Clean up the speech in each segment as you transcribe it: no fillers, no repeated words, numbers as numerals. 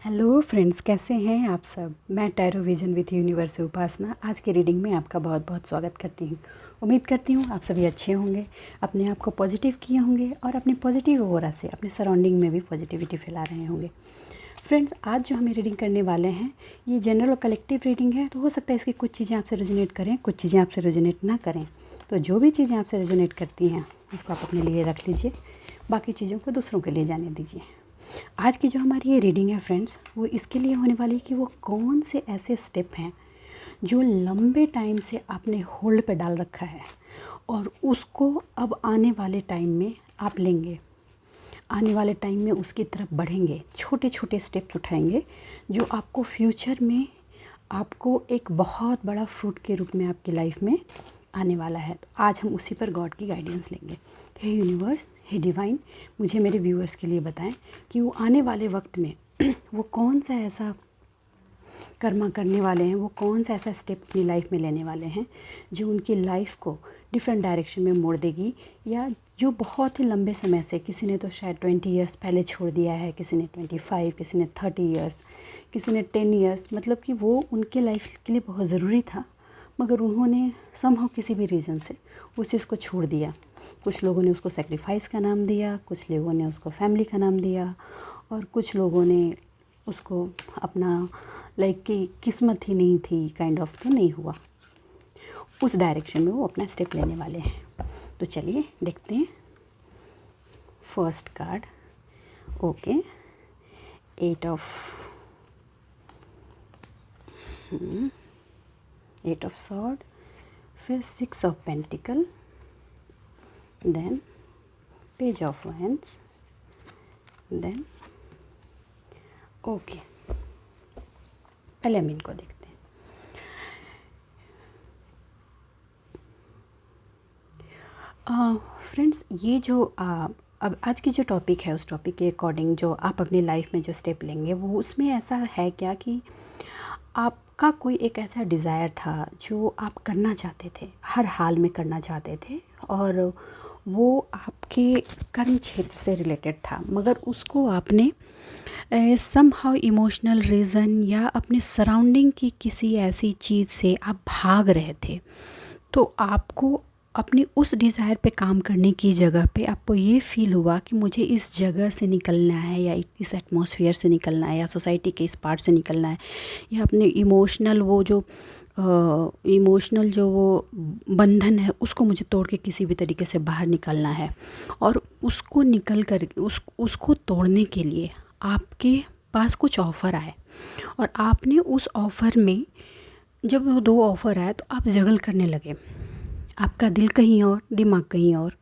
Hello friends, कैसे हैं आप सब। मैं टैरो विजन विथ यूनिवर्स उपासना आज की रीडिंग में आपका बहुत बहुत स्वागत करती हूँ। उम्मीद करती हूँ आप सभी अच्छे होंगे, अपने आप को पॉजिटिव किए होंगे और अपनी पॉजिटिव ओरा से अपने सराउंडिंग में भी पॉजिटिविटी फैला रहे होंगे। फ्रेंड्स, आज जो हमें रीडिंग करने वाले हैं ये जनरल और कलेक्टिव रीडिंग है, तो हो सकता है इसकी कुछ चीज़ें आपसे रेजोनेट करें, कुछ चीज़ें आपसे रेजोनेट ना करें। तो जो भी चीज़ें आपसे रेजोनेट करती हैं उसको आप अपने लिए रख लीजिए, बाकी चीज़ों को दूसरों के लिए जाने दीजिए। आज की जो हमारी ये रीडिंग है फ्रेंड्स, वो इसके लिए होने वाली है कि वो कौन से ऐसे स्टेप हैं जो लंबे टाइम से आपने होल्ड पे डाल रखा है और उसको अब आने वाले टाइम में आप लेंगे, आने वाले टाइम में उसकी तरफ बढ़ेंगे, छोटे छोटे स्टेप्स उठाएंगे जो आपको फ्यूचर में आपको एक बहुत बड़ा फ्रूट के रूप में आपकी लाइफ में आने वाला है। तो आज हम उसी पर गॉड की गाइडेंस लेंगे। हे यूनिवर्स, हे डिवाइन, मुझे मेरे व्यूअर्स के लिए बताएं कि वो आने वाले वक्त में वो कौन सा ऐसा कर्मा करने वाले हैं, वो कौन सा ऐसा स्टेप अपनी लाइफ में लेने वाले हैं जो उनकी लाइफ को डिफरेंट डायरेक्शन में मोड़ देगी, या जो बहुत ही लंबे समय से, किसी ने तो शायद 20 ईयर्स पहले छोड़ दिया है, किसी ने 25, किसी ने 30 ईयर्स, किसी ने 10 ईयर्स, मतलब कि वो उनके लाइफ के लिए बहुत ज़रूरी था मगर उन्होंने समहाउ किसी भी रीज़न से उस चीज़ को छोड़ दिया। कुछ लोगों ने उसको सेक्रीफाइस का नाम दिया, कुछ लोगों ने उसको फैमिली का नाम दिया और कुछ लोगों ने उसको अपना लाइक कि किस्मत ही नहीं थी काइंड ऑफ, तो नहीं हुआ। उस डायरेक्शन में वो अपना स्टेप लेने वाले हैं। तो चलिए देखते हैं। First card, okay, 8 of sword, फिर 6 of pentacle, then page of wands, then okay. पहले हम इनको देखते हैं। फ्रेंड्स, ये जो अब आज की जो टॉपिक है उस टॉपिक के अकॉर्डिंग जो आप अपनी लाइफ में जो स्टेप लेंगे वो उसमें ऐसा है क्या कि आपका कोई एक ऐसा डिज़ायर था जो आप करना चाहते थे, हर हाल में करना चाहते थे, और वो आपके कर्म क्षेत्र से रिलेटेड था, मगर उसको आपने समहाउ इमोशनल रीज़न या अपने सराउंडिंग की किसी ऐसी चीज़ से आप भाग रहे थे। तो आपको अपनी उस डिज़ायर पे काम करने की जगह पे आपको ये फ़ील हुआ कि मुझे इस जगह से निकलना है, या इस एटमॉस्फेयर से निकलना है, या सोसाइटी के इस पार्ट से निकलना है, या अपने इमोशनल वो बंधन है उसको मुझे तोड़ के किसी भी तरीके से बाहर निकलना है। और उसको निकल कर उसको तोड़ने के लिए आपके पास कुछ ऑफ़र आए, और आपने उस ऑफ़र में, जब वो 2 ऑफ़र आए तो आप जगल करने लगे। आपका दिल कहीं और, दिमाग कहीं और।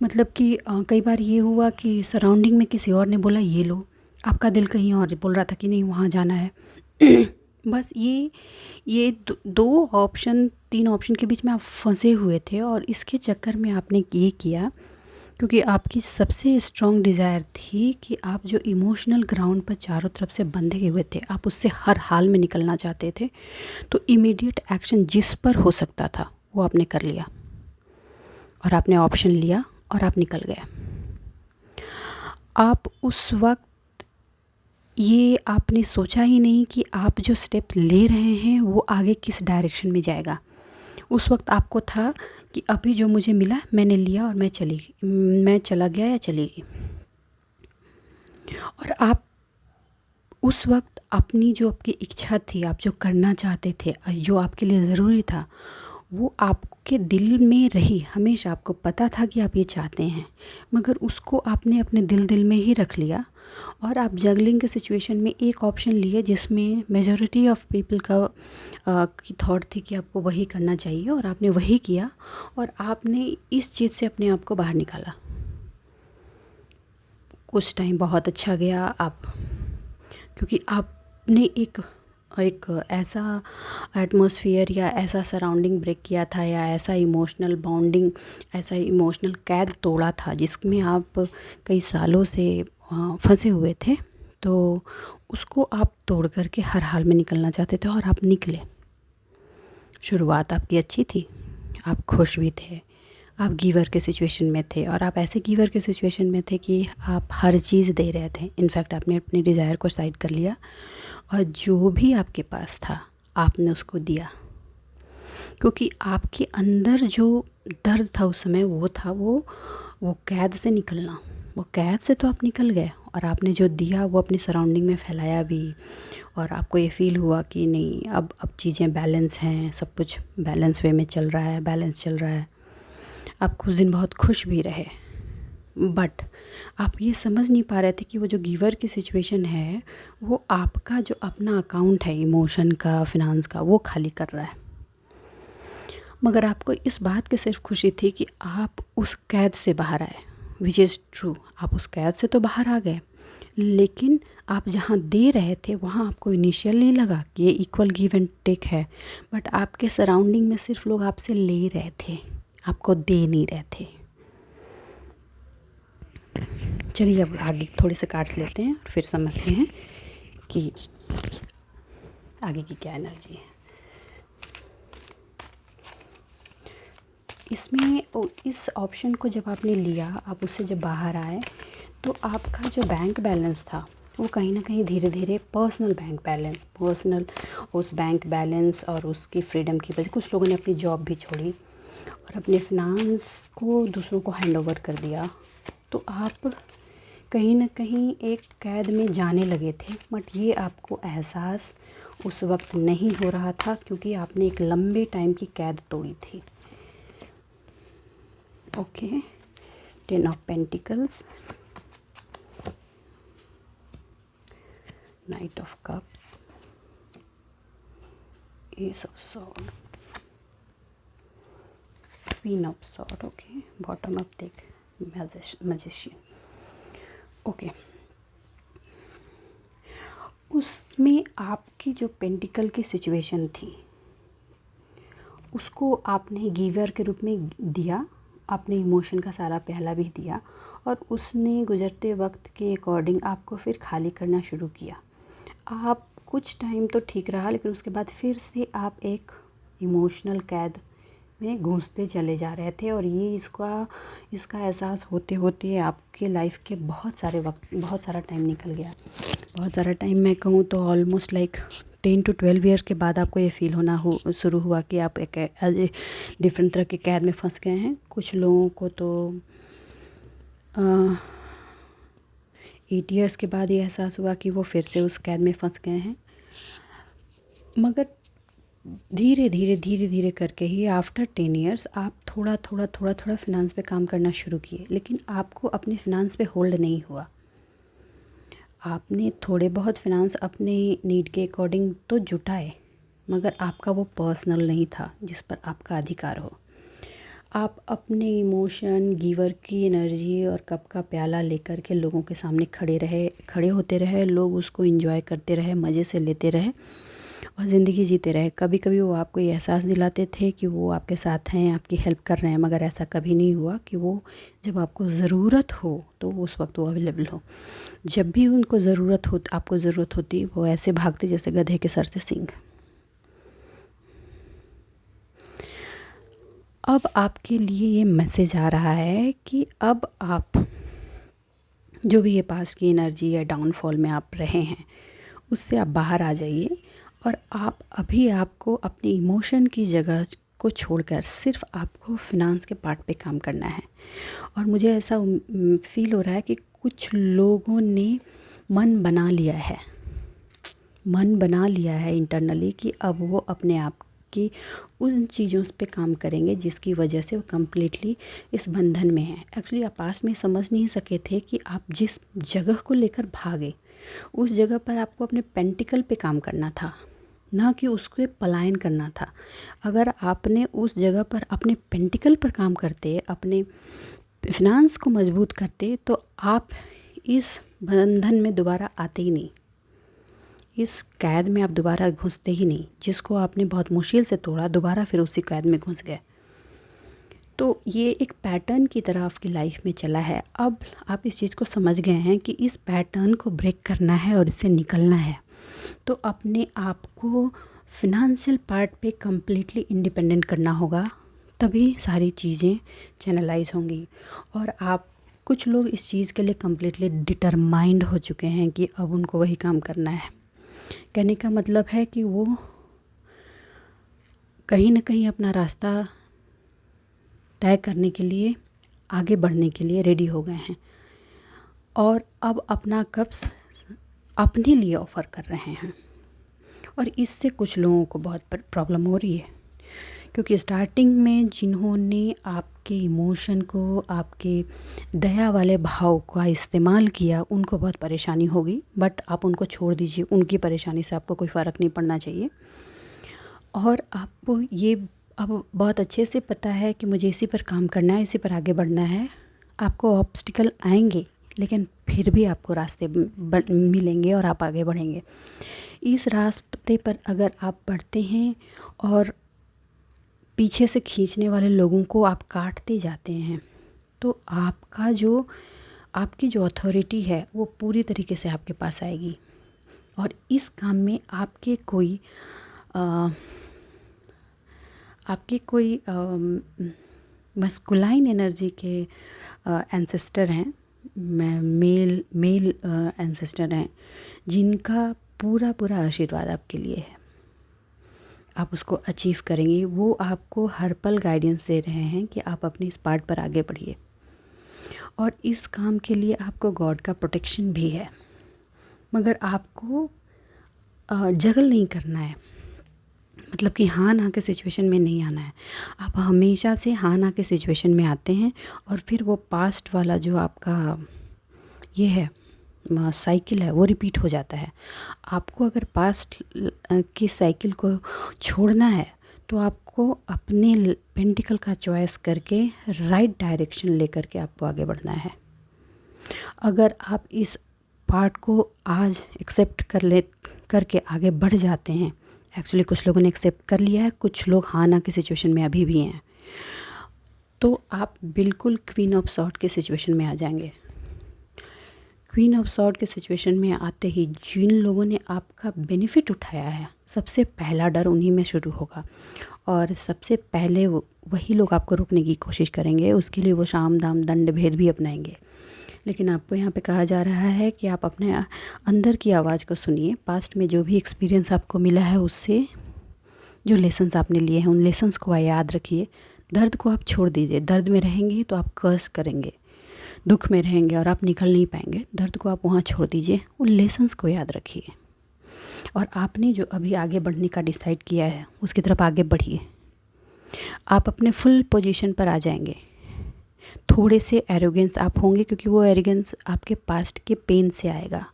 मतलब कि कई बार ये हुआ कि सराउंडिंग में किसी और ने बोला ये लो, आपका दिल कहीं और बोल रहा था कि नहीं वहाँ जाना है। बस ये 2 ऑप्शन 3 ऑप्शन के बीच में आप फंसे हुए थे, और इसके चक्कर में आपने ये किया क्योंकि आपकी सबसे स्ट्रॉन्ग डिज़ायर थी कि आप जो इमोशनल ग्राउंड पर चारों तरफ से बंधे हुए थे, आप उससे हर हाल में निकलना चाहते थे। तो इमीडिएट एक्शन जिस पर हो सकता था वो आपने कर लिया, और आपने ऑप्शन लिया और आप निकल गए। आप उस वक्त ये आपने सोचा ही नहीं कि आप जो स्टेप ले रहे हैं वो आगे किस डायरेक्शन में जाएगा। उस वक्त आपको था कि अभी जो मुझे मिला मैंने लिया और मैं चला गया या चली गई। और आप उस वक्त अपनी जो आपकी इच्छा थी, आप जो करना चाहते थे, जो आपके लिए ज़रूरी था, वो आपके दिल में रही। हमेशा आपको पता था कि आप ये चाहते हैं, मगर उसको आपने अपने दिल में ही रख लिया। और आप जगलिंग के सिचुएशन में एक ऑप्शन लिए जिसमें मेजॉरिटी ऑफ पीपल की थॉट थी कि आपको वही करना चाहिए, और आपने वही किया, और आपने इस चीज़ से अपने आप को बाहर निकाला। कुछ टाइम बहुत अच्छा गया, आप क्योंकि आपने एक ऐसा एटमॉस्फेयर या ऐसा सराउंडिंग ब्रेक किया था, या ऐसा इमोशनल बॉन्डिंग, ऐसा इमोशनल कैद तोड़ा था जिसमें आप कई सालों से फंसे हुए थे। तो उसको आप तोड़ करके हर हाल में निकलना चाहते थे, और आप निकले। शुरुआत आपकी अच्छी थी, आप खुश भी थे, आप गिवर के सिचुएशन में थे, और आप ऐसे गिवर के सिचुएशन में थे कि आप हर चीज़ दे रहे थे। इनफैक्ट आपने अपने डिज़ायर को साइड कर लिया और जो भी आपके पास था आपने उसको दिया, क्योंकि आपके अंदर जो दर्द था उस समय वो था वो कैद से निकलना। वो कैद से तो आप निकल गए, और आपने जो दिया वो अपनी सराउंडिंग में फैलाया भी, और आपको ये फ़ील हुआ कि नहीं अब चीज़ें बैलेंस हैं, सब कुछ बैलेंस वे में चल रहा है, बैलेंस चल रहा है। आप कुछ दिन बहुत खुश भी रहे, बट आप ये समझ नहीं पा रहे थे कि वो जो गिवर की सिचुएशन है वो आपका जो अपना अकाउंट है इमोशन का, फिनांस का, वो खाली कर रहा है। मगर आपको इस बात की सिर्फ खुशी थी कि आप उस कैद से बाहर आए, विच इज़ ट्रू। आप उस कैद से तो बाहर आ गए, लेकिन आप जहाँ दे रहे थे वहाँ आपको इनिशियल नहीं लगा कि ये इक्वल गिव एंड टेक है, बट आपके सराउंडिंग में सिर्फ लोग आपसे ले रहे थे, आपको दे नहीं रहे थे। चलिए अब आगे थोड़े से कार्ड्स लेते हैं और फिर समझते हैं कि आगे की क्या एनर्जी है इसमें। इस ऑप्शन को जब आपने लिया, आप उससे जब बाहर आए, तो आपका जो बैंक बैलेंस था वो कहीं ना कहीं धीरे धीरे पर्सनल बैंक बैलेंस, पर्सनल उस बैंक बैलेंस और उसकी फ्रीडम की वजह कुछ लोगों ने अपनी जॉब भी छोड़ी और अपने फिनांस को दूसरों को हैंड ओवर कर दिया। तो आप कहीं ना कहीं एक कैद में जाने लगे थे, बट ये आपको एहसास उस वक्त नहीं हो रहा था क्योंकि आपने एक लंबे टाइम की कैद तोड़ी थी। Okay, 10 of pentacles, night of cups, S of sword, queen of sword. Okay, bottom up देख, मैजिशियन। ओके, उसमें आपकी जो पेंटिकल की सिचुएशन थी उसको आपने गिवर के रूप में दिया, आपने इमोशन का सारा प्याला भी दिया, और उसने गुजरते वक्त के अकॉर्डिंग आपको फिर खाली करना शुरू किया। आप कुछ टाइम तो ठीक रहा, लेकिन उसके बाद फिर से आप एक इमोशनल कैद में घुसते चले जा रहे थे, और ये इसका एहसास होते होते आपके लाइफ के बहुत सारा टाइम निकल गया। बहुत सारा टाइम मैं कहूँ तो ऑलमोस्ट लाइक 10 to 12 ईयर्स के बाद आपको ये फील होना शुरू हुआ कि आप एक डिफरेंट तरह के कैद में फंस गए हैं। कुछ लोगों को तो 8 ईयर्स के बाद ये एहसास हुआ कि वो फिर से उस कैद में फंस गए हैं। मगर धीरे धीरे करके ही आफ्टर 10 ईयर्स आप थोड़ा फिनांस पे काम करना शुरू किए, लेकिन आपको अपने फिनांस पे होल्ड नहीं हुआ। आपने थोड़े बहुत फिनांस अपने नीड के अकॉर्डिंग तो जुटाए, मगर आपका वो पर्सनल नहीं था जिस पर आपका अधिकार हो। आप अपने इमोशन, गिवर की एनर्जी और कप का प्याला लेकर के लोगों के सामने खड़े होते रहे, लोग उसको एंजॉय करते रहे, मज़े से लेते रहे और ज़िंदगी जीते रहे। कभी कभी वो आपको ये एहसास दिलाते थे कि वो आपके साथ हैं, आपकी हेल्प कर रहे हैं, मगर ऐसा कभी नहीं हुआ कि वो जब आपको ज़रूरत हो तो उस वक्त वो अवेलेबल हो। जब भी उनको आपको ज़रूरत होती, वो ऐसे भागते जैसे गधे के सर से सींग। अब आपके लिए ये मैसेज आ रहा है कि अब आप जो भी ये पास की एनर्जी या डाउनफॉल में आप रहे हैं उससे आप बाहर आ जाइए, और आपको अपनी इमोशन की जगह को छोड़कर सिर्फ आपको फिनांस के पार्ट पे काम करना है। और मुझे ऐसा फील हो रहा है कि कुछ लोगों ने मन बना लिया है इंटरनली कि अब वो अपने आप की उन चीज़ों पे काम करेंगे जिसकी वजह से वो कम्प्लीटली इस बंधन में है। एक्चुअली आप पास में समझ नहीं सके थे कि आप जिस जगह को लेकर भागे उस जगह पर आपको अपने पेंटिकल पे काम करना था, ना कि उसके पलायन करना था। अगर आपने उस जगह पर अपने पेंटिकल पर काम करते, अपने फिनांस को मजबूत करते, तो आप इस बंधन में दोबारा आते ही नहीं, इस कैद में आप दोबारा घुसते ही नहीं। जिसको आपने बहुत मुश्किल से तोड़ा, दोबारा फिर उसी कैद में घुस गए। तो ये एक पैटर्न की तरह आपकी लाइफ में चला है। अब आप इस चीज़ को समझ गए हैं कि इस पैटर्न को ब्रेक करना है और इससे निकलना है, तो अपने आप को फिनेंशियल पार्ट पे कम्प्लीटली इंडिपेंडेंट करना होगा। तभी सारी चीज़ें चैनलाइज होंगी। और आप कुछ लोग इस चीज़ के लिए कम्प्लीटली डिटरमाइंड हो चुके हैं कि अब उनको वही काम करना है। कहने का मतलब है कि वो कहीं ना कहीं अपना रास्ता तय करने के लिए, आगे बढ़ने के लिए रेडी हो गए हैं और अब अपना कप्स अपने लिए ऑफ़र कर रहे हैं। और इससे कुछ लोगों को बहुत प्रॉब्लम हो रही है, क्योंकि स्टार्टिंग में जिन्होंने आपके इमोशन को, आपके दया वाले भाव का इस्तेमाल किया, उनको बहुत परेशानी होगी। बट आप उनको छोड़ दीजिए, उनकी परेशानी से आपको कोई फ़र्क नहीं पड़ना चाहिए। और आपको ये अब बहुत अच्छे से पता है कि मुझे इसी पर काम करना है, इसी पर आगे बढ़ना है। आपको ऑब्स्टिकल आएंगे, लेकिन फिर भी आपको रास्ते मिलेंगे और आप आगे बढ़ेंगे। इस रास्ते पर अगर आप बढ़ते हैं और पीछे से खींचने वाले लोगों को आप काटते जाते हैं, तो आपकी जो अथॉरिटी है वो पूरी तरीके से आपके पास आएगी। और इस काम में आपके कोई मस्कुलाइन एनर्जी के एंसेस्टर हैं, मेल एंसेस्टर हैं, जिनका पूरा आशीर्वाद आपके लिए है। आप उसको अचीव करेंगे। वो आपको हर पल गाइडेंस दे रहे हैं कि आप अपनी इस पार्ट पर आगे बढ़िए। और इस काम के लिए आपको गॉड का प्रोटेक्शन भी है, मगर आपको जगल नहीं करना है। मतलब कि हाँ ना के सिचुएशन में नहीं आना है। आप हमेशा से हाँ ना के सिचुएशन में आते हैं और फिर वो पास्ट वाला जो आपका ये है साइकिल है, वो रिपीट हो जाता है। आपको अगर पास्ट की साइकिल को छोड़ना है तो आपको अपने पेंटिकल का चॉइस करके राइट डायरेक्शन लेकर के आपको आगे बढ़ना है। अगर आप इस पार्ट को आज एक्सेप्ट करके आगे बढ़ जाते हैं, एक्चुअली कुछ लोगों ने एक्सेप्ट कर लिया है, कुछ लोग हाँ ना की सिचुएशन में अभी भी हैं, तो आप बिल्कुल क्वीन ऑफ सॉर्ड के सिचुएशन में आ जाएंगे। क्वीन ऑफ सॉर्ड के सिचुएशन में आते ही जिन लोगों ने आपका बेनिफिट उठाया है, सबसे पहला डर उन्हीं में शुरू होगा और सबसे पहले वही लोग आपको रोकने की कोशिश करेंगे। उसके लिए वो साम दाम दंड भेद भी अपनाएंगे। लेकिन आपको यहाँ पे कहा जा रहा है कि आप अपने अंदर की आवाज़ को सुनिए। पास्ट में जो भी एक्सपीरियंस आपको मिला है, उससे जो लेसन्स आपने लिए हैं, उन लेसन्स को याद रखिए। दर्द को आप छोड़ दीजिए। दर्द में रहेंगे तो आप कर्स करेंगे, दुख में रहेंगे और आप निकल नहीं पाएंगे। दर्द को आप वहाँ छोड़ दीजिए, उन लेसन्स को याद रखिए और आपने जो अभी आगे बढ़ने का डिसाइड किया है, उसकी तरफ आगे बढ़िए। आप अपने फुल पोजीशन पर आ जाएंगे। थोड़े से एरोगेंस आप होंगे, क्योंकि वो एरोगेंस आपके पास्ट के पेन से आएगा।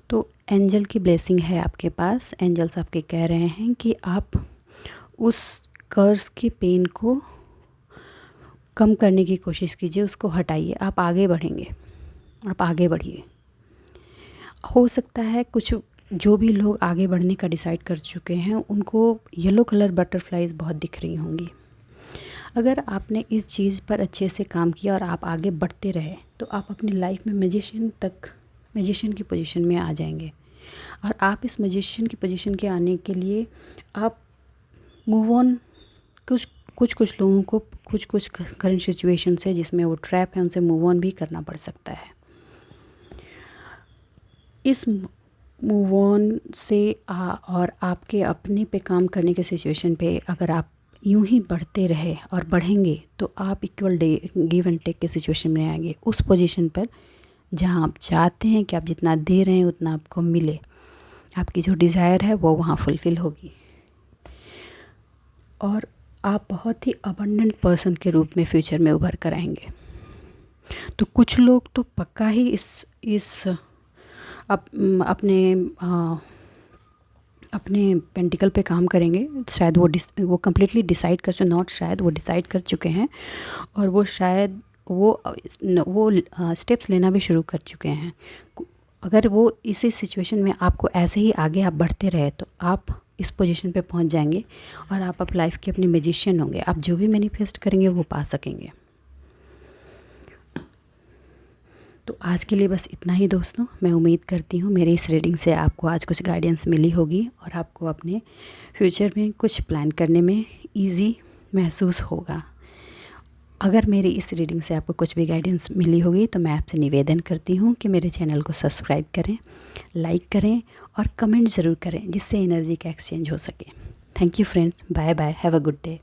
तो एंजल की ब्लेसिंग है आपके पास। एंजल्स आपके कह रहे हैं कि आप उस कर्स के पेन को कम करने की कोशिश कीजिए, उसको हटाइए। आप आगे बढ़ेंगे, आप आगे बढ़िए। हो सकता है कुछ जो भी लोग आगे बढ़ने का डिसाइड कर चुके हैं, उनको येलो कलर बटरफ्लाइज बहुत दिख रही होंगी। अगर आपने इस चीज़ पर अच्छे से काम किया और आप आगे बढ़ते रहे, तो आप अपनी लाइफ में मैजिशियन की पोजीशन में आ जाएंगे। और आप इस मैजिशियन की पोजीशन के आने के लिए आप मूव ऑन, कुछ लोगों को कुछ करंट सिचुएशन से जिसमें वो ट्रैप है, उनसे मूव ऑन भी करना पड़ सकता है। इस मूव ऑन से और आपके अपने पे काम करने के सिचुएशन पे अगर आप यूं ही बढ़ते रहे और बढ़ेंगे, तो आप इक्वल गिव एंड टेक के सिचुएशन में आएंगे, उस पोजीशन पर जहां आप चाहते हैं कि आप जितना दे रहे हैं उतना आपको मिले। आपकी जो डिज़ायर है वो वहाँ फुलफ़िल होगी और आप बहुत ही अबंडेंट पर्सन के रूप में फ्यूचर में उभर कर आएंगे। तो कुछ लोग तो पक्का ही अपने पेंटिकल पे काम करेंगे। शायद वो कम्प्लीटली डिसाइड कर चुके, नॉट शायद, वो डिसाइड कर चुके हैं और वो शायद वो स्टेप्स लेना भी शुरू कर चुके हैं। अगर वो इसी सिचुएशन में आपको ऐसे ही आगे आप बढ़ते रहे, तो आप इस पोजीशन पे पहुंच जाएंगे और आप लाइफ के अपने मैजिशियन होंगे। आप जो भी मैनिफेस्ट करेंगे वो पा सकेंगे। तो आज के लिए बस इतना ही दोस्तों। मैं उम्मीद करती हूँ मेरी इस रीडिंग से आपको आज कुछ गाइडेंस मिली होगी और आपको अपने फ्यूचर में कुछ प्लान करने में ईजी महसूस होगा। अगर मेरी इस रीडिंग से आपको कुछ भी गाइडेंस मिली होगी तो मैं आपसे निवेदन करती हूँ कि मेरे चैनल को सब्सक्राइब करें, लाइक करें और कमेंट ज़रूर करें, जिससे एनर्जी का एक्सचेंज हो सके। Thank you friends, bye bye, have a good day.